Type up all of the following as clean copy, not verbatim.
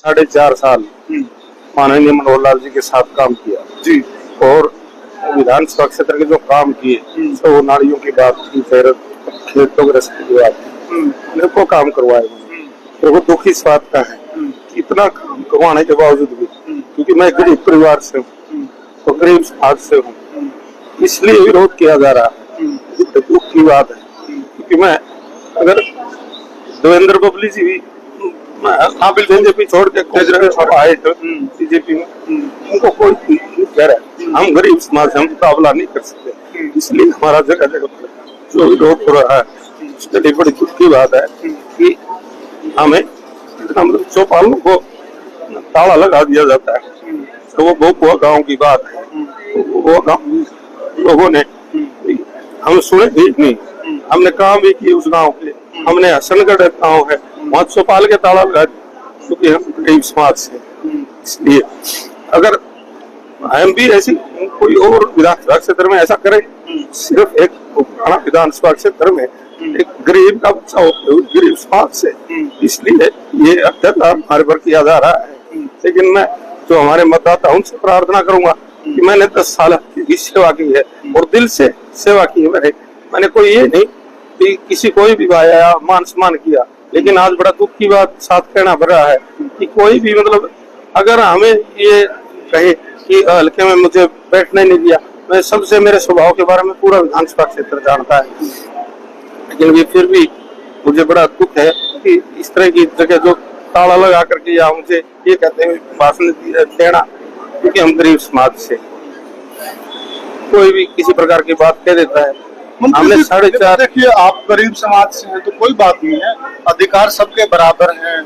4.5 साल माननीय मनोहर लाल जी के साथ काम किया जी। और विधानसभा क्षेत्र के जो काम किए तो वो नालियों की बात की, फिर खेतों के रास्ते की बात की, मेरे को काम करवाए। तो वो दुख इस बात का है कि इतना काम करवाने के बावजूद भी, क्योंकि मैं गरीब परिवार से हूँ तो गरीब समाज से हूँ, इसलिए विरोध किया जा रहा है। दुख की बात है क्योंकि मैं अगर देवेंद्र बबली जी भी बीजेपी छोड़ के आए थे बीजेपी में, उनको कोई नहीं कह रहा है। हम गरीब समाज से हम मुकाबला नहीं कर सकते, इसलिए हमारा जगह जगह जो विरोध हो रहा है उसके लिए बड़ी दुख की बात है कि हमें चौपालों को ताला लगा दिया जाता है। तो वो भोपुआ गांव की बात है, वो गांव लोगों ने हम सुने भी नहीं, हमने काम भी किए उस गांव के। हमने हसनगढ़ गांव है वहां चौपाल के ताला लगा दिया क्योंकि हम गरीब समाज से। इसलिए अगर हम भी ऐसी कोई और विधानसभा क्षेत्र में ऐसा करें, सिर्फ एक पुराना विधानसभा क्षेत्र में एक गरीब का बच्चा होते हुए गरीब समाज से, इसलिए ये अत्याचार हमारे पर किया जा रहा है। लेकिन मैं जो हमारे मतदाता उनसे प्रार्थना करूंगा कि मैंने 10 साल की सेवा की है और दिल से सेवा की है। मैंने कोई ये नहीं कि किसी कोई भी भाया मान सम्मान किया, लेकिन आज बड़ा दुख की बात साथ कहना पड़ रहा है कि कोई भी मतलब अगर हमें ये कहे कि हल्के में मुझे बैठने नहीं दिया, मैं सबसे मेरे स्वभाव के बारे में पूरा विधानसभा क्षेत्र जानता है, लेकिन ये फिर भी मुझे बड़ा दुख है कि इस तरह की जगह जो ताला लगा करके या मुझे ये कहते हैं भाषण देना, क्योंकि हम गरीब समाज से कोई भी किसी प्रकार की बात कह देता है। हमने 4.5 देखिए, आप गरीब समाज से हैं तो कोई बात नहीं है, अधिकार सबके बराबर हैं,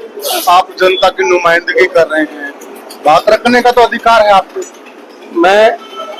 आप जनता की नुमाइंदगी कर रहे हैं, बात रखने का तो अधिकार है आपको। मैं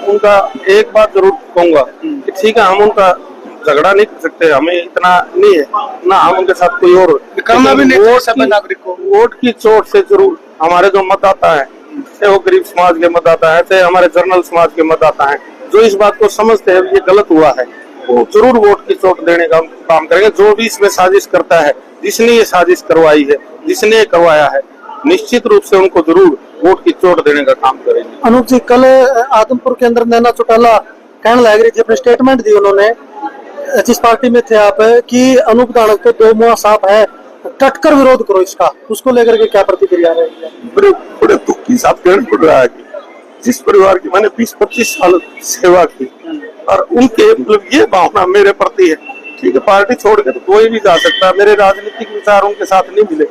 उनका एक बात जरूर कहूंगा कि ठीक है, हम उनका झगड़ा नहीं कर सकते, हमें इतना नहीं है ना, हम उनके साथ कोई और करना भी नहीं चाहिए सभी नागरिक को। वोट की चोट से जरूर हमारे जो मतदाता है, चाहे वो गरीब समाज के मतदाता है, चाहे हमारे जनरल समाज के मतदाता है, जो इस बात को समझते हैं ये गलत हुआ है, वो जरूर वोट की चोट देने का काम करेंगे। जो भी इसमें साजिश करता है, जिसने ये साजिश करवाई है, जिसने ये करवाया है, निश्चित रूप से उनको जरूर वोट की चोट देने का काम करेंगे। अनूप जी, कल आदमपुर के अंदर नैना चौटाला कहने लग रही थी, अपने स्टेटमेंट दी उन्होंने, जिस पार्टी में थे आप, कि अनूप धानक तो 2 मुआ सांप है, कटकर विरोध करो इसका, उसको लेकर के क्या प्रतिक्रिया रहेगी? बड़े दुख की साथ कहना पड़ रहा है कि जिस परिवार की मैंने 20-25 साल सेवा की और उनके मतलब ये भावना मेरे प्रति है। ठीक है, पार्टी छोड़ के तो कोई भी जा सकता है, मेरे राजनीतिक विचार उनके साथ नहीं मिले।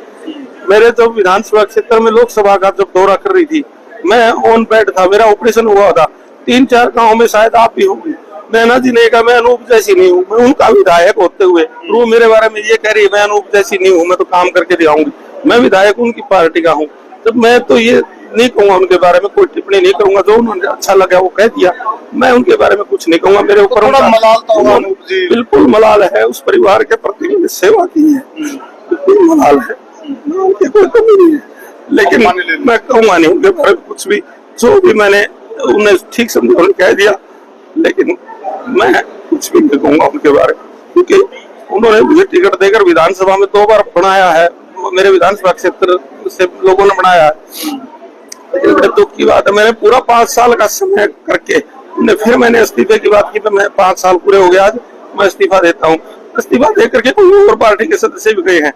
मेरे जब विधानसभा क्षेत्र में लोकसभा का जब दौरा कर रही थी, मैं ऑन बेड था, मेरा ऑपरेशन हुआ था, 3-4 गाँव में शायद आप भी होंगे। नैना जी ने कहा मैं अनूप जैसी नहीं हूँ, मैं उनका विधायक होते हुए वो मेरे बारे में ये कह रही है मैं अनूप जैसी नहीं हूँ, मैं तो काम करके दिखाऊंगी, मैं विधायक उनकी पार्टी का हूँ। तो मैं तो ये नहीं कहूंगा, उनके बारे में कोई टिप्पणी नहीं करूंगा, जो उन्होंने अच्छा लगा वो कह दिया, मैं उनके बारे में कुछ नहीं कहूंगा। मेरे ऊपर मलाल तो होगा जी, बिल्कुल मलाल है, उस परिवार के प्रति मैंने सेवा की है, बिल्कुल मलाल है, उनकी कोई कमी नहीं है, लेकिन मैं कहूंगा नहीं उनके बारे में कुछ भी, जो भी मैंने उन्हें ठीक समझा उन्होंने कह दिया, लेकिन मैं कुछ भी नहीं कहूंगा उनके बारे में, क्योंकि उन्होंने मुझे टिकट देकर विधानसभा में 2 बार बनाया है, मेरे विधानसभा क्षेत्र से लोगों ने बनाया है। लेकिन बड़े दुख की बात है, मैंने पूरा 5 साल का समय करके फिर मैंने इस्तीफे की बात की, तो मैं 5 साल पूरे हो गए, आज मैं इस्तीफा देता हूँ। इस्तीफा दे करके कोई और पार्टी के सदस्य भी गए हैं,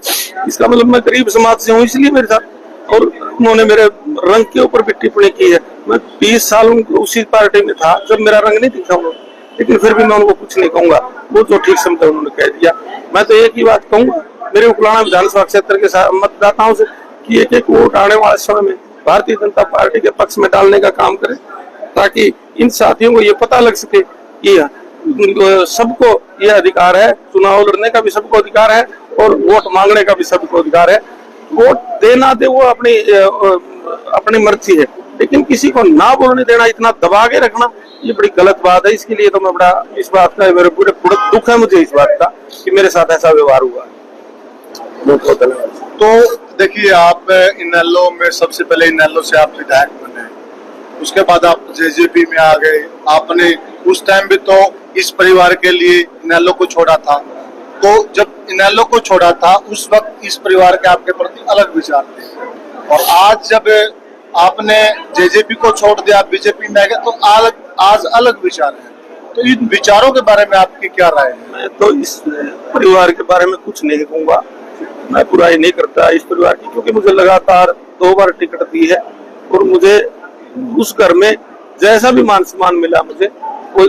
इसका मतलब मैं गरीब समाज से हूँ, इसलिए मेरे साथ, और उन्होंने मेरे रंग के ऊपर भी टिप्पणी की है। मैं 20 साल उसी पार्टी में था जब मेरा रंग नहीं दिखा उन्होंने, लेकिन फिर भी मैं उनको कुछ नहीं कहूंगा, वो जो ठीक समझा उन्होंने कह दिया। मैं तो एक ही बात कहूंगा मेरे उकलाना विधानसभा क्षेत्र के मतदाताओं से कि एक वोट आने वाले समय में भारतीय जनता पार्टी के पक्ष में डालने का काम करें, ताकि इन साथियों को ये पता लग सके कि सबको ये अधिकार है, चुनाव लड़ने का भी सबको अधिकार है और वोट मांगने का भी सबको अधिकार है। वोट देना दे वो अपनी मर्जी है, लेकिन किसी को ना बोलने देना, इतना दबा के रखना, ये बड़ी गलत बात है। इसके लिए तो मैं बड़ा इस बात का मेरे पूरे दुख है मुझे इस बात का कि मेरे साथ ऐसा व्यवहार हुआ। बहुत बहुत धन्यवाद। तो देखिए, आप इनेलो में सबसे पहले इनेलो से आप विधायक बने, उसके बाद आप जेजेपी में आ गए। आपने उस टाइम भी तो इस परिवार के लिए इनेलो को छोड़ा था, तो जब इनेलो को छोड़ा था उस वक्त इस परिवार के आपके प्रति अलग विचार थे, और आज जब आपने जेजेपी को छोड़ दिया, बीजेपी में आ गए, तो आज अलग विचार है। तो इन विचारों के बारे में आपकी क्या राय है? मैं तो इस परिवार के बारे में कुछ नहीं कहूंगा, मैं बुराई नहीं करता इस परिवार की, क्योंकि मुझे लगातार 2 बार टिकट दी है और मुझे उस घर में जैसा भी मान सम्मान मिला, मुझे कोई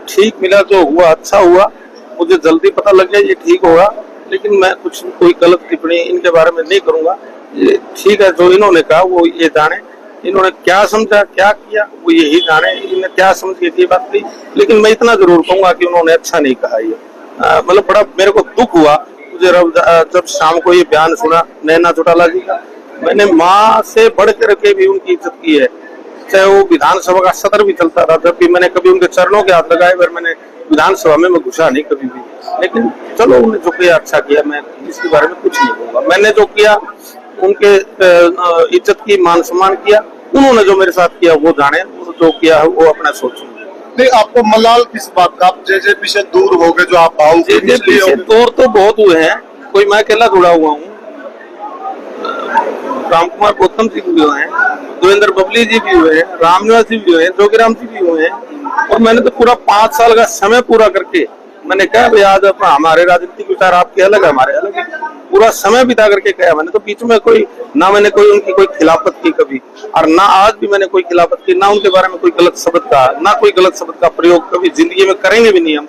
ठीक मिला, जो हुआ अच्छा हुआ। मुझे जल्दी पता लग गया ये ठीक होगा, लेकिन मैं कोई गलत टिप्पणी इनके बारे में नहीं करूंगा। ये ठीक है, जो इन्होंने कहा वो ये जाने, इन्होंने क्या समझा क्या किया वो यही जाने, इन्होंने क्या समझ के ये बात की। लेकिन मैं इतना जरूर कहूंगा कि उन्होंने अच्छा नहीं कहा ये, मतलब बड़ा मेरे को दुख हुआ मुझे जब शाम को ये बयान सुना नैना चौटाला जी का। मैंने माँ से बढ़ करके भी उनकी इज्जत की है, चाहे वो विधानसभा का सत्र भी चलता था, जब भी मैंने कभी उनके चरणों के हाथ लगाए, पर मैंने विधानसभा में मैं घुसा नहीं कभी भी। लेकिन चलो उन्होंने जो किया अच्छा किया, मैं इसके बारे में कुछ नहीं कहूंगा। मैंने जो किया उनके इज्जत की, मान सम्मान किया, उन्होंने जो मेरे साथ किया वो जाने, जो किया वो अपना सोचें। नहीं, आपको मलाल किस बात का? आप जेजेपी से दूर हो गए, जो आप जेजेपी से दूर तो बहुत हुए हैं, कोई मैं अकेला जुड़ा हुआ हूँ। राम कुमार गौतम जी भी हुए हैं, देवेंद्र बबली जी भी हुए हैं, रामनिवास जी भी हुए हैं, जोगीराम जी भी हुए हैं। और मैंने तो पूरा 5 साल का समय पूरा करके मैंने कहा भाई आज हमारे राजनीतिक विचार आपके अलग है, हमारे अलग है, पूरा समय बिता करके कहा। मैंने तो बीच में मैंने कोई उनकी कोई खिलाफत की कभी, और ना आज भी मैंने कोई खिलाफत की, ना उनके बारे में कोई गलत शब्द का, ना कोई गलत शब्द का प्रयोग कभी जिंदगी में करेंगे भी नहीं हम।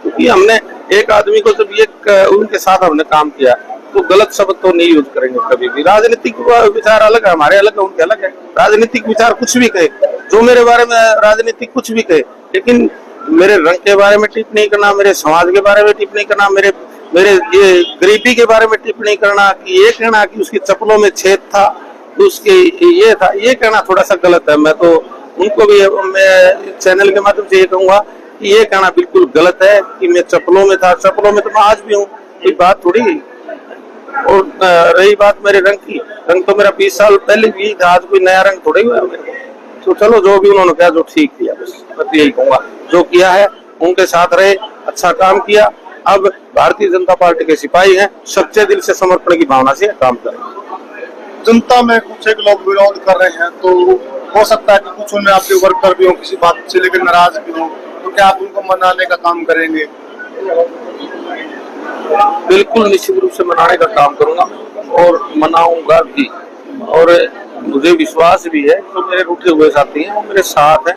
क्योंकि हमने एक आदमी को जब उनके साथ हमने काम किया तो गलत शब्द तो नहीं यूज करेंगे कभी भी। राजनीतिक विचार अलग है, हमारे अलग है, उनके अलग है। राजनीतिक विचार कुछ भी कहे, जो मेरे बारे में राजनीतिक कुछ भी कहे, लेकिन मेरे रंग के बारे में टिप्पणी करना, मेरे समाज के बारे में टिप्पणी करना, मेरे ये गरीबी के बारे में टिप्पणी करना, कि ये कहना कि उसकी चप्पलों में छेद था, उसके ये था, ये कहना थोड़ा सा गलत है। मैं तो उनको भी मैं चैनल के माध्यम से ये कहूंगा कि ये कहना बिल्कुल गलत है कि मैं चप्पलों में था। चप्पलों में तो मैं आज भी हूँ, कोई बात थोड़ी। और रही बात मेरे रंग की, रंग तो मेरा 20 साल पहले भी था, आज कोई नया रंग थोड़ा ही हुआ मेरे को। तो चलो जो भी उन्होंने कहा जो ठीक किया, बस मैं यही कहूंगा, जो किया है उनके साथ रहे, अच्छा काम किया। अब भारतीय जनता पार्टी के सिपाही हैं, सच्चे दिल से समर्पण की भावना से काम करें। जनता में कुछ एक लोग विरोध कर रहे हैं, तो हो सकता है कि कुछ उनमें आपके वर्कर भी हो, किसी बात से लेकर नाराज भी हो, तो क्या आप उनको मनाने का काम करेंगे? बिल्कुल निश्चित रूप से मनाने का काम करूंगा और मनाऊंगा भी। और मुझे विश्वास भी है जो मेरे रूठे हुए साथी हैं वो मेरे साथ हैं।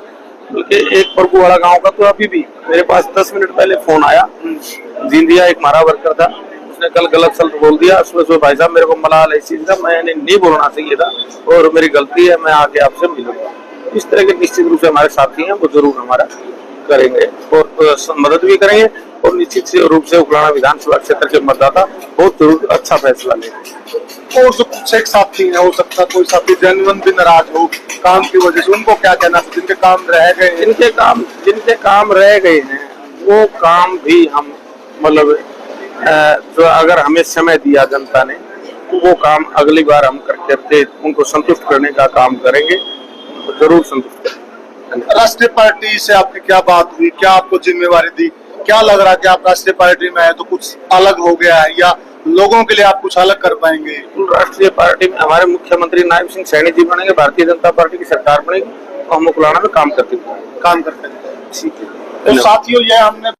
क्योंकि एक प्रभु वाला गांव का तो अभी भी मेरे पास 10 मिनट पहले फोन आया, जिंदिया एक हमारा वर्कर था, उसने कल गलत शब्द बोल दिया। सुबह भाई साहब मेरे को मलाल इस चीज का, मैंने नहीं बोलना चाहिए था और मेरी गलती है, मैं आके आपसे मिलूंगा। इस तरह के निश्चित रूप से हमारे साथी हैं, वो जरूर हमारा करेंगे और मदद भी करेंगे। और निश्चित रूप से उकलाना विधानसभा क्षेत्र के मतदाता बहुत जरूर अच्छा फैसला लेंगे। और जो कुछ एक साथी है, हो सकता है कोई साथी जेन्युइन भी नाराज हो काम की वजह से, उनको क्या कहना है? जिनके काम रह गए, जिनके काम रह गए हैं वो काम भी हम मतलब जो अगर हमें समय दिया जनता ने तो वो काम अगली बार हम करके उनको संतुष्ट करने का काम करेंगे, तो जरूर संतुष्ट करेंगे। राष्ट्रीय पार्टी से आपकी क्या बात हुई? क्या आपको जिम्मेवारी दी? क्या लग रहा है कि आप राष्ट्रीय पार्टी में है तो कुछ अलग हो गया है, या लोगों के लिए आप कुछ अलग कर पाएंगे? राष्ट्रीय पार्टी में हमारे मुख्यमंत्री नायब सिंह सैनी जी बनेंगे, भारतीय जनता पार्टी की सरकार बनेगी, तो हम उकलाना में काम करते हैं। ठीक है। तो साथियों, यह हमने